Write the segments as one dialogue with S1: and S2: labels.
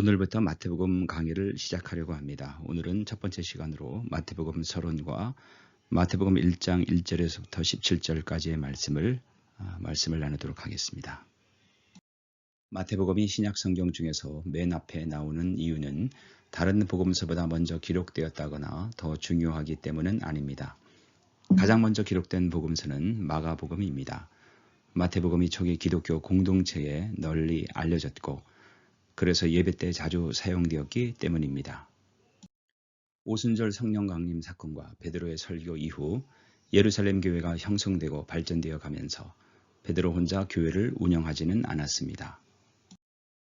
S1: 오늘부터 마태복음 강의를 시작하려고 합니다. 오늘은 첫 번째 시간으로 마태복음 서론과 마태복음 1장 1절에서부터 17절까지의 말씀을 나누도록 하겠습니다. 마태복음이 신약 성경 중에서 맨 앞에 나오는 이유는 다른 복음서보다 먼저 기록되었다거나 더 중요하기 때문은 아닙니다. 가장 먼저 기록된 복음서는 마가복음입니다. 마태복음이 초기 기독교 공동체에 널리 알려졌고 그래서 예배 때 자주 사용되었기 때문입니다. 오순절 성령 강림 사건과 베드로의 설교 이후 예루살렘 교회가 형성되고 발전되어 가면서 베드로 혼자 교회를 운영하지는 않았습니다.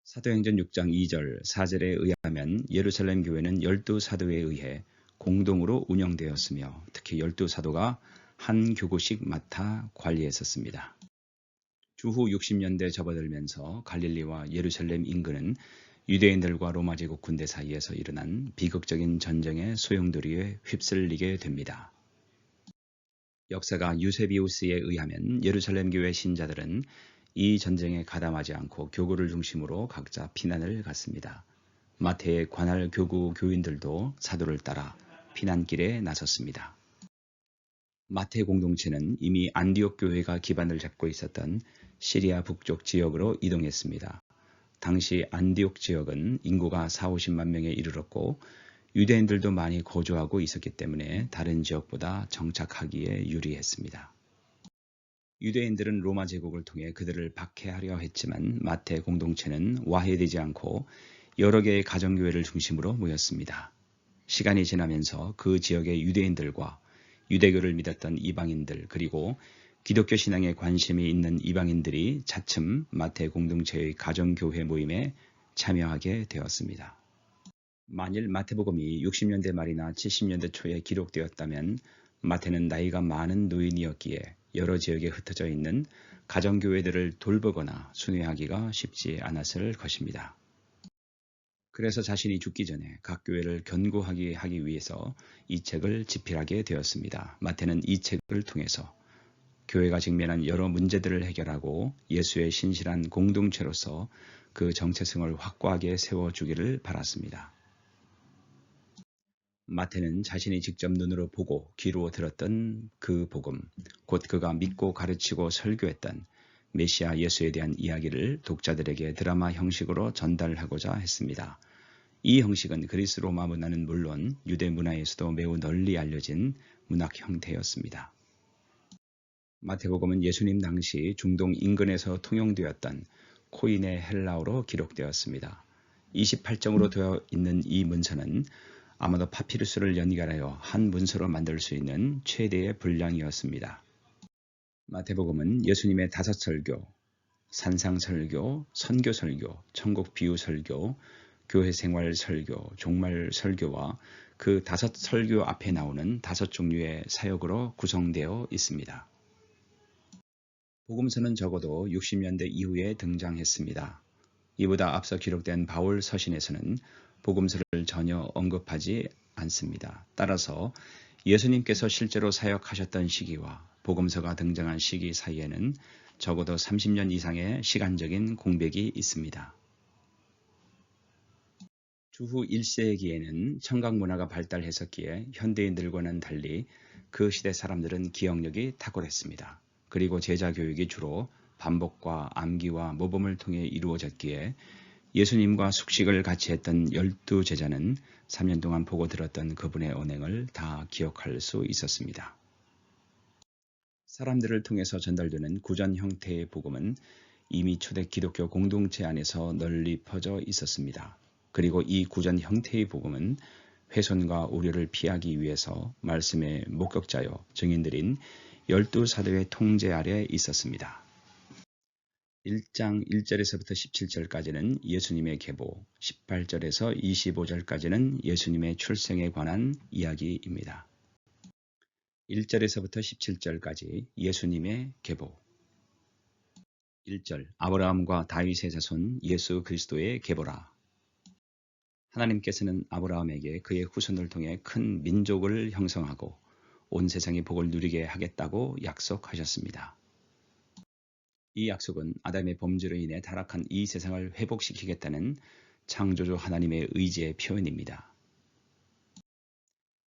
S1: 사도행전 6장 2절 4절에 의하면 예루살렘 교회는 12사도에 의해 공동으로 운영되었으며 특히 12사도가 한 교구씩 맡아 관리했었습니다. 주후 60년대 접어들면서 갈릴리와 예루살렘 인근은 유대인들과 로마 제국 군대 사이에서 일어난 비극적인 전쟁의 소용돌이에 휩쓸리게 됩니다. 역사가 유세비우스에 의하면 예루살렘 교회 신자들은 이 전쟁에 가담하지 않고 교구를 중심으로 각자 피난을 갔습니다. 마태의 관할 교구 교인들도 사도를 따라 피난길에 나섰습니다. 마태 공동체는 이미 안디옥 교회가 기반을 잡고 있었던 시리아 북쪽 지역으로 이동했습니다. 당시 안디옥 지역은 인구가 4~50만 명에 이르렀고 유대인들도 많이 거주하고 있었기 때문에 다른 지역보다 정착하기에 유리했습니다. 유대인들은 로마 제국을 통해 그들을 박해하려 했지만 마태 공동체는 와해되지 않고 여러 개의 가정교회를 중심으로 모였습니다. 시간이 지나면서 그 지역의 유대인들과 유대교를 믿었던 이방인들 그리고 기독교 신앙에 관심이 있는 이방인들이 차츰 마태 공동체의 가정교회 모임에 참여하게 되었습니다. 만일 마태복음이 60년대 말이나 70년대 초에 기록되었다면 마태는 나이가 많은 노인이었기에 여러 지역에 흩어져 있는 가정교회들을 돌보거나 순회하기가 쉽지 않았을 것입니다. 그래서 자신이 죽기 전에 각 교회를 견고하게 하기 위해서 이 책을 집필하게 되었습니다. 마태는 이 책을 통해서 교회가 직면한 여러 문제들을 해결하고 예수의 신실한 공동체로서 그 정체성을 확고하게 세워주기를 바랐습니다. 마태는 자신이 직접 눈으로 보고 귀로 들었던 그 복음, 곧 그가 믿고 가르치고 설교했던 메시아 예수에 대한 이야기를 독자들에게 드라마 형식으로 전달하고자 했습니다. 이 형식은 그리스 로마 문화는 물론 유대 문화에서도 매우 널리 알려진 문학 형태였습니다. 마태복음은 예수님 당시 중동 인근에서 통용되었던 코인의 헬라어로 기록되었습니다. 28장으로 되어 있는 이 문서는 아마도 파피루스를 연결하여 한 문서로 만들 수 있는 최대의 분량이었습니다. 마태복음은 예수님의 5설교, 산상설교, 선교설교, 천국 비유 설교, 교회 생활 설교, 종말 설교와 그 5설교 앞에 나오는 5종류의 사역으로 구성되어 있습니다. 복음서는 적어도 60년대 이후에 등장했습니다. 이보다 앞서 기록된 바울 서신에서는 복음서를 전혀 언급하지 않습니다. 따라서 예수님께서 실제로 사역하셨던 시기와 복음서가 등장한 시기 사이에는 적어도 30년 이상의 시간적인 공백이 있습니다. 주후 1세기에는 청각 문화가 발달했었기에 현대인들과는 달리 그 시대 사람들은 기억력이 탁월했습니다. 그리고 제자 교육이 주로 반복과 암기와 모범을 통해 이루어졌기에 예수님과 숙식을 같이 했던 12제자는 3년 동안 보고 들었던 그분의 언행을 다 기억할 수 있었습니다. 사람들을 통해서 전달되는 구전 형태의 복음은 이미 초대 기독교 공동체 안에서 널리 퍼져 있었습니다. 그리고 이 구전 형태의 복음은 훼손과 오류를 피하기 위해서 말씀의 목격자요 증인들인 12사도의 통제 아래 있었습니다. 1장 1절에서부터 17절까지는 예수님의 계보, 18절에서 25절까지는 예수님의 출생에 관한 이야기입니다. 1절에서부터 17절까지 예수님의 계보. 1절 아브라함과 다윗의 자손 예수 그리스도의 계보라. 하나님께서는 아브라함에게 그의 후손을 통해 큰 민족을 형성하고 온 세상이 복을 누리게 하겠다고 약속하셨습니다. 이 약속은 아담의 범죄로 인해 타락한 이 세상을 회복시키겠다는 창조주 하나님의 의지의 표현입니다.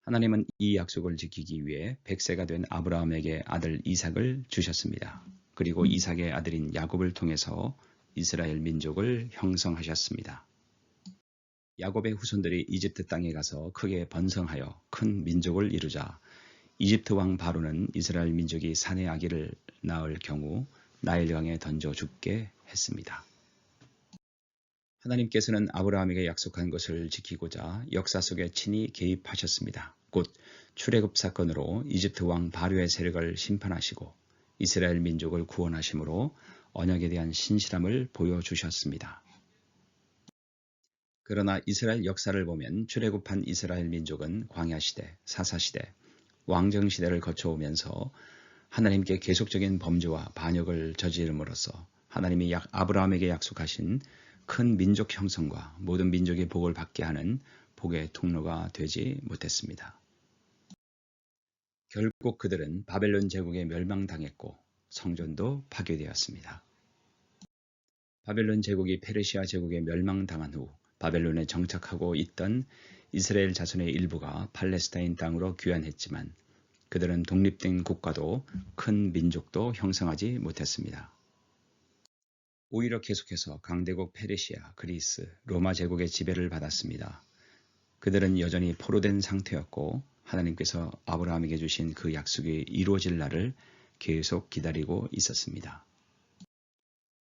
S1: 하나님은 이 약속을 지키기 위해 100세가 된 아브라함에게 아들 이삭을 주셨습니다. 그리고 이삭의 아들인 야곱을 통해서 이스라엘 민족을 형성하셨습니다. 야곱의 후손들이 이집트 땅에 가서 크게 번성하여 큰 민족을 이루자 이집트 왕 바로는 이스라엘 민족이 산의 아기를 낳을 경우 나일강에 던져 죽게 했습니다. 하나님께서는 아브라함에게 약속한 것을 지키고자 역사 속에 친히 개입하셨습니다. 곧 출애굽 사건으로 이집트 왕 바로의 세력을 심판하시고 이스라엘 민족을 구원하심으로 언약에 대한 신실함을 보여주셨습니다. 그러나 이스라엘 역사를 보면 출애굽한 이스라엘 민족은 광야시대, 사사시대, 왕정시대를 거쳐오면서 하나님께 계속적인 범죄와 반역을 저지름으로써 하나님이 아브라함에게 약속하신 큰 민족 형성과 모든 민족의 복을 받게 하는 복의 통로가 되지 못했습니다. 결국 그들은 바벨론 제국에 멸망당했고 성전도 파괴되었습니다. 바벨론 제국이 페르시아 제국에 멸망당한 후 바벨론에 정착하고 있던 이스라엘 자손의 일부가 팔레스타인 땅으로 귀환했지만 그들은 독립된 국가도 큰 민족도 형성하지 못했습니다. 오히려 계속해서 강대국 페르시아, 그리스, 로마 제국의 지배를 받았습니다. 그들은 여전히 포로된 상태였고 하나님께서 아브라함에게 주신 그 약속이 이루어질 날을 계속 기다리고 있었습니다.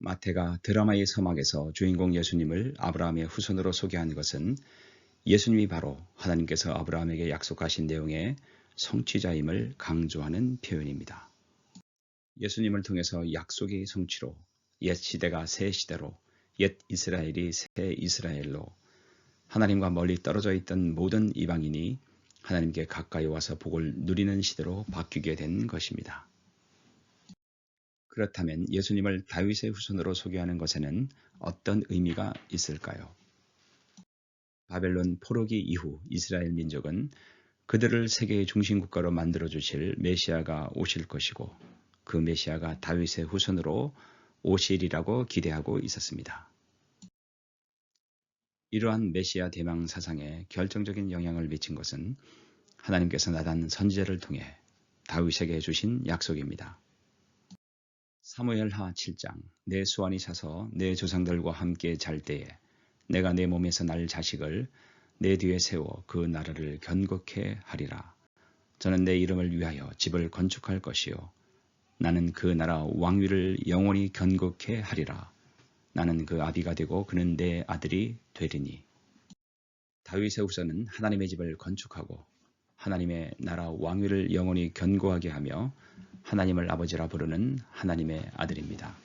S1: 마태가 드라마의 서막에서 주인공 예수님을 아브라함의 후손으로 소개한 것은 예수님이 바로 하나님께서 아브라함에게 약속하신 내용의 성취자임을 강조하는 표현입니다. 예수님을 통해서 약속의 성취로 옛 시대가 새 시대로, 옛 이스라엘이 새 이스라엘로, 하나님과 멀리 떨어져 있던 모든 이방인이 하나님께 가까이 와서 복을 누리는 시대로 바뀌게 된 것입니다. 그렇다면 예수님을 다윗의 후손으로 소개하는 것에는 어떤 의미가 있을까요? 바벨론 포로기 이후 이스라엘 민족은 그들을 세계의 중심국가로 만들어주실 메시아가 오실 것이고 그 메시아가 다윗의 후손으로 오실이라고 기대하고 있었습니다. 이러한 메시아 대망 사상에 결정적인 영향을 미친 것은 하나님께서 나단 선지자를 통해 다윗에게 주신 약속입니다. 사무엘하 7장 내 수완이 차서 내 조상들과 함께 잘 때에 내가 내 몸에서 날 자식을 내 뒤에 세워 그 나라를 견고케 하리라. 저는 내 이름을 위하여 집을 건축할 것이요 나는 그 나라 왕위를 영원히 견고케 하리라. 나는 그 아비가 되고 그는 내 아들이 되리니. 다윗의 후손은 하나님의 집을 건축하고 하나님의 나라 왕위를 영원히 견고하게 하며 하나님을 아버지라 부르는 하나님의 아들입니다.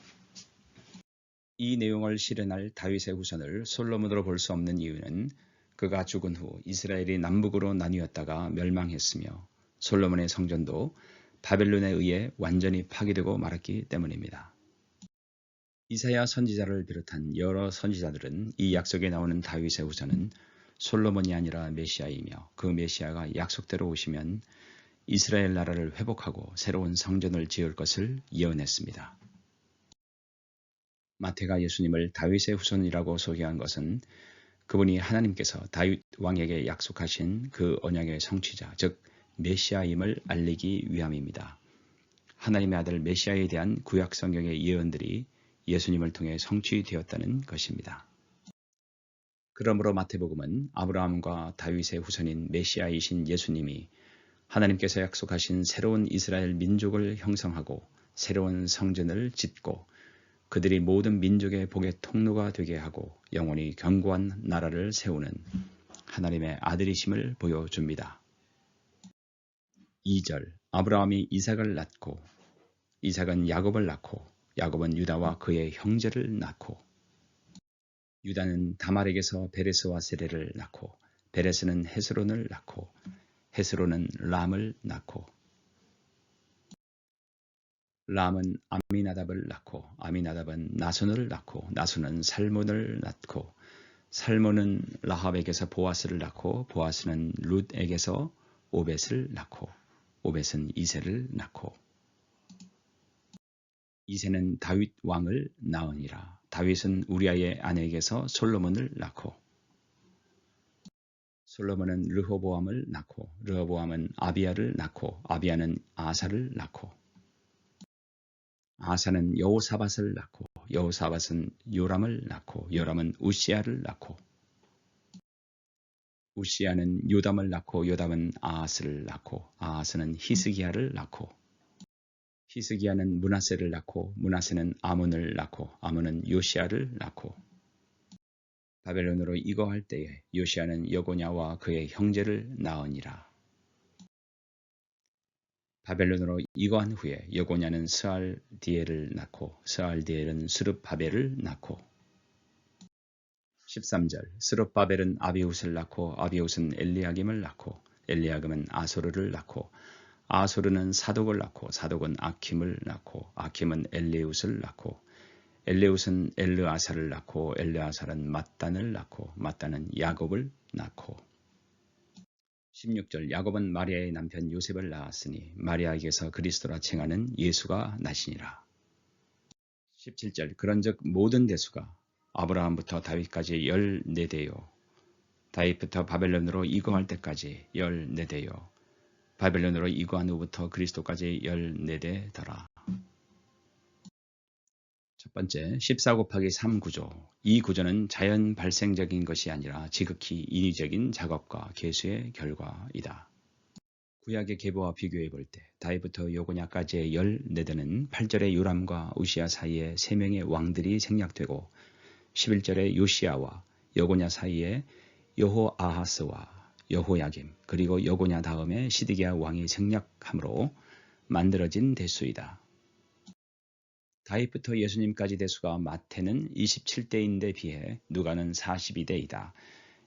S1: 이 내용을 실현할 다윗의 후손을 솔로몬으로 볼 수 없는 이유는 그가 죽은 후 이스라엘이 남북으로 나뉘었다가 멸망했으며 솔로몬의 성전도 바벨론에 의해 완전히 파괴되고 말았기 때문입니다. 이사야 선지자를 비롯한 여러 선지자들은 이 약속에 나오는 다윗의 후손은 솔로몬이 아니라 메시아이며 그 메시아가 약속대로 오시면 이스라엘 나라를 회복하고 새로운 성전을 지을 것을 예언했습니다. 마태가 예수님을 다윗의 후손이라고 소개한 것은 그분이 하나님께서 다윗 왕에게 약속하신 그 언약의 성취자, 즉 메시아임을 알리기 위함입니다. 하나님의 아들 메시아에 대한 구약 성경의 예언들이 예수님을 통해 성취되었다는 것입니다. 그러므로 마태복음은 아브라함과 다윗의 후손인 메시아이신 예수님이 하나님께서 약속하신 새로운 이스라엘 민족을 형성하고 새로운 성전을 짓고 그들이 모든 민족의 복의 통로가 되게 하고 영원히 견고한 나라를 세우는 하나님의 아들이심을 보여줍니다. 2절 아브라함이 이삭을 낳고 이삭은 야곱을 낳고 야곱은 유다와 그의 형제를 낳고 유다는 다말에게서 베레스와 세레를 낳고 베레스는 헤스론을 낳고 헤스론은 람을 낳고 람은 아미나답을 낳고 아미나답은 나손을 낳고 나손은 살몬을 낳고 살몬은 라합에게서 보아스를 낳고 보아스는 룻에게서 오벳을 낳고 오벳은 이새를 낳고 이새는 다윗 왕을 낳으니라. 다윗은 우리아의 아내에게서 솔로몬을 낳고 솔로몬은 르호보암을 낳고 르호보암은 아비야를 낳고 아비야는 아사를 낳고 아사는 여호사밧을 낳고 여호사밧은 요람을 낳고 요람은 우시야를 낳고 우시야는 요담을 낳고 요담은 아하스를 낳고 아하스는 히스기야를 낳고 히스기야는 므낫세를 낳고 므낫세는 아몬을 낳고 아몬은 요시야를 낳고 바벨론으로 이거할 때에 요시야는 여고냐와 그의 형제를 낳으니라. 바벨론으로 이거한 후에 여고냐는 스알디엘을 낳고 스알디엘은 스룹바벨을 낳고 13절 스룹바벨은 아비훗을 낳고 아비훗은 엘리야김을 낳고 엘리야김은 아소르를 낳고 아소르는 사독을 낳고 사독은 아킴을 낳고 아킴은 엘레웃을 낳고 엘레웃은 엘르아사를 낳고 엘르아사는 mat단을 낳고 mat단은 야곱을 낳고 16절 야곱은 마리아의 남편 요셉을 낳았으니 마리아에게서 그리스도라 칭하는 예수가 나시니라. 17절 그런즉 모든 대수가 아브라함부터 다윗까지 14대요. 다윗부터 바벨론으로 이거할 때까지 14대요. 바벨론으로 이거한 후부터 그리스도까지 14대더라. 첫 번째, 14 곱하기 3 구조. 이 구조는 자연 발생적인 것이 아니라 지극히 인위적인 작업과 계수의 결과이다. 구약의 계보와 비교해 볼 때 다윗부터 여고냐까지의 14대는 8절의 요람과 우시야 사이에 3명의 왕들이 생략되고 11절의 요시야와 여고냐 사이에 여호아하스와 여호야김 그리고 여고냐 다음에 시드기야 왕이 생략함으로 만들어진 대수이다. 다윗부터 예수님까지 대수가 마태는 27대인데 비해 누가는 42대이다.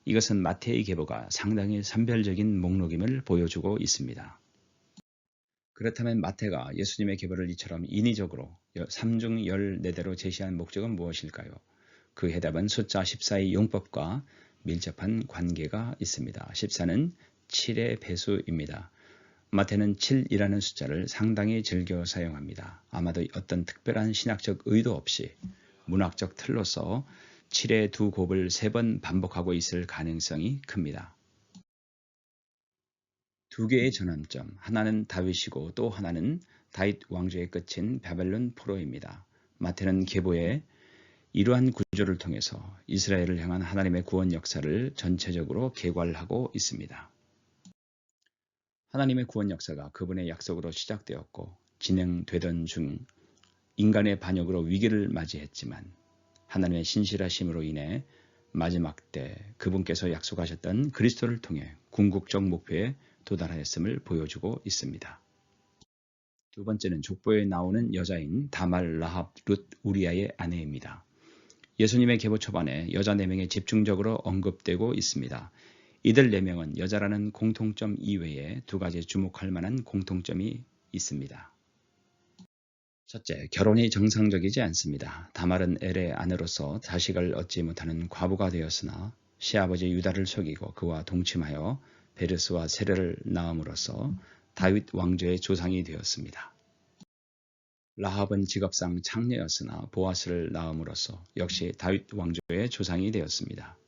S1: 이것은 마태의 계보가 상당히 산별적인 목록임을 보여주고 있습니다. 그렇다면 마태가 예수님의 계보를 이처럼 인위적으로 3중 14대로 제시한 목적은 무엇일까요? 그 해답은 숫자 14의 용법과 밀접한 관계가 있습니다. 14는 7의 배수입니다. 마태는 7이라는 숫자를 상당히 즐겨 사용합니다. 아마도 어떤 특별한 신학적 의도 없이 문학적 틀로서 7의 두 곱을 3번 반복하고 있을 가능성이 큽니다. 두 개의 전환점, 하나는 다윗이고 또 하나는 다윗 왕조의 끝인 바벨론 포로입니다. 마태는 계보에 이러한 구조를 통해서 이스라엘을 향한 하나님의 구원 역사를 전체적으로 계괄하고 있습니다. 하나님의 구원 역사가 그분의 약속으로 시작되었고 진행되던 중 인간의 반역으로 위기를 맞이했지만 하나님의 신실하심으로 인해 마지막 때 그분께서 약속하셨던 그리스도를 통해 궁극적 목표에 도달하였음을 보여주고 있습니다. 두 번째는 족보에 나오는 여자인 다말, 라합, 룻, 우리아의 아내입니다. 예수님의 계보 초반에 여자 4명이 집중적으로 언급되고 있습니다. 이들 4명은 여자라는 공통점 이외에 두 가지 주목할 만한 공통점이 있습니다. 첫째, 결혼이 정상적이지 않습니다. 다말은 엘의 아내로서 자식을 얻지 못하는 과부가 되었으나 시아버지 유다를 속이고 그와 동침하여 베르스와 세례를 낳음으로써 다윗 왕조의 조상이 되었습니다. 라합은 직업상 창녀였으나 보아스를 낳음으로써 역시 다윗 왕조의 조상이 되었습니다.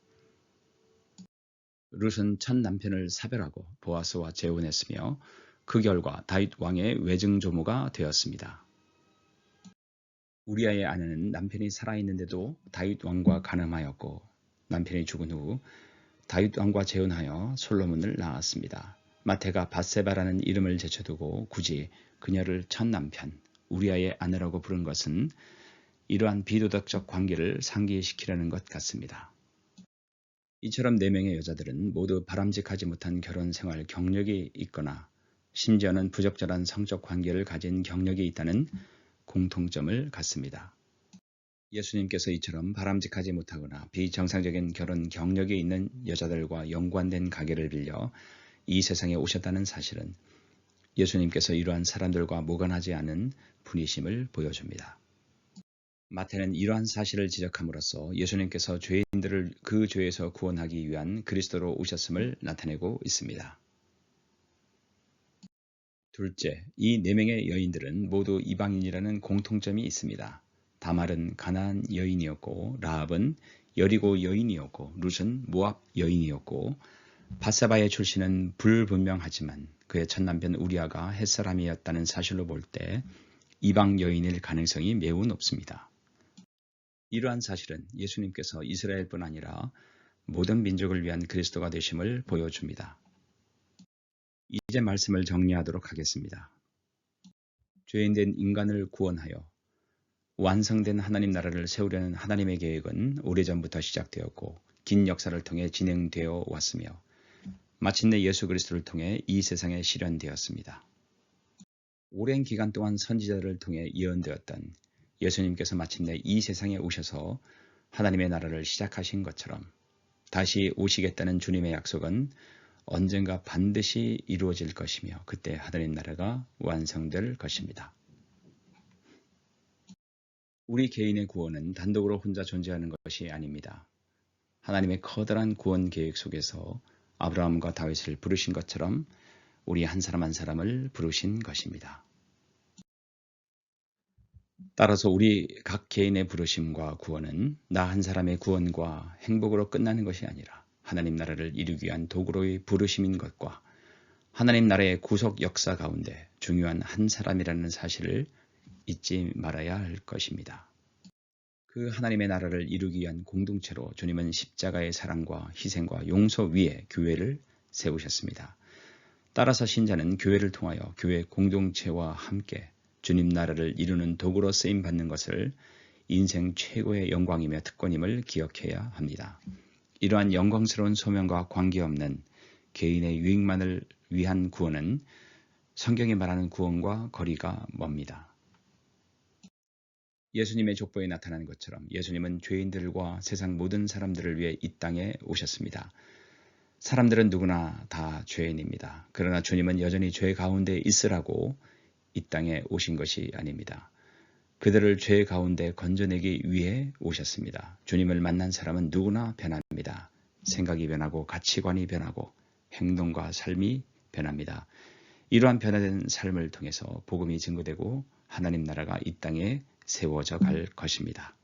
S1: 룻은 첫 남편을 사별하고 보아스와 재혼했으며 그 결과 다윗 왕의 외증조모가 되었습니다. 우리아의 아내는 남편이 살아있는데도 다윗 왕과 간음하였고 남편이 죽은 후 다윗 왕과 재혼하여 솔로몬을 낳았습니다. 마태가 밧세바라는 이름을 제쳐두고 굳이 그녀를 첫 남편 우리아의 아내라고 부른 것은 이러한 비도덕적 관계를 상기시키려는 것 같습니다. 이처럼 4명의 여자들은 모두 바람직하지 못한 결혼 생활 경력이 있거나 심지어는 부적절한 성적 관계를 가진 경력이 있다는 공통점을 갖습니다. 예수님께서 이처럼 바람직하지 못하거나 비정상적인 결혼 경력이 있는 여자들과 연관된 가게를 빌려 이 세상에 오셨다는 사실은 예수님께서 이러한 사람들과 무관하지 않은 분이심을 보여줍니다. 마태는 이러한 사실을 지적함으로써 예수님께서 죄인들을 그 죄에서 구원하기 위한 그리스도로 오셨음을 나타내고 있습니다. 둘째, 이 4명의 여인들은 모두 이방인이라는 공통점이 있습니다. 다말은 가나안 여인이었고 라합은 여리고 여인이었고 룻은 모압 여인이었고 밧세바의 출신은 불분명하지만 그의 첫 남편 우리아가 햇사람이었다는 사실로 볼 때 이방 여인일 가능성이 매우 높습니다. 이러한 사실은 예수님께서 이스라엘뿐 아니라 모든 민족을 위한 그리스도가 되심을 보여줍니다. 이제 말씀을 정리하도록 하겠습니다. 죄인된 인간을 구원하여 완성된 하나님 나라를 세우려는 하나님의 계획은 오래전부터 시작되었고 긴 역사를 통해 진행되어 왔으며 마침내 예수 그리스도를 통해 이 세상에 실현되었습니다. 오랜 기간 동안 선지자들을 통해 예언되었던 예수님께서 마침내 이 세상에 오셔서 하나님의 나라를 시작하신 것처럼 다시 오시겠다는 주님의 약속은 언젠가 반드시 이루어질 것이며 그때 하나님 나라가 완성될 것입니다. 우리 개인의 구원은 단독으로 혼자 존재하는 것이 아닙니다. 하나님의 커다란 구원 계획 속에서 아브라함과 다윗을 부르신 것처럼 우리 한 사람 한 사람을 부르신 것입니다. 따라서 우리 각 개인의 부르심과 구원은 나 한 사람의 구원과 행복으로 끝나는 것이 아니라 하나님 나라를 이루기 위한 도구로의 부르심인 것과 하나님 나라의 구속 역사 가운데 중요한 한 사람이라는 사실을 잊지 말아야 할 것입니다. 그 하나님의 나라를 이루기 위한 공동체로 주님은 십자가의 사랑과 희생과 용서 위에 교회를 세우셨습니다. 따라서 신자는 교회를 통하여 교회 공동체와 함께 주님 나라를 이루는 도구로 쓰임받는 것을 인생 최고의 영광이며 특권임을 기억해야 합니다. 이러한 영광스러운 소명과 관계없는 개인의 유익만을 위한 구원은 성경이 말하는 구원과 거리가 멉니다. 예수님의 족보에 나타난 것처럼 예수님은 죄인들과 세상 모든 사람들을 위해 이 땅에 오셨습니다. 사람들은 누구나 다 죄인입니다. 그러나 주님은 여전히 죄 가운데 있으라고 이 땅에 오신 것이 아닙니다. 그들을 죄 가운데 건져내기 위해 오셨습니다. 주님을 만난 사람은 누구나 변합니다. 생각이 변하고 가치관이 변하고 행동과 삶이 변합니다. 이러한 변화된 삶을 통해서 복음이 증거되고 하나님 나라가 이 땅에 세워져 갈 것입니다.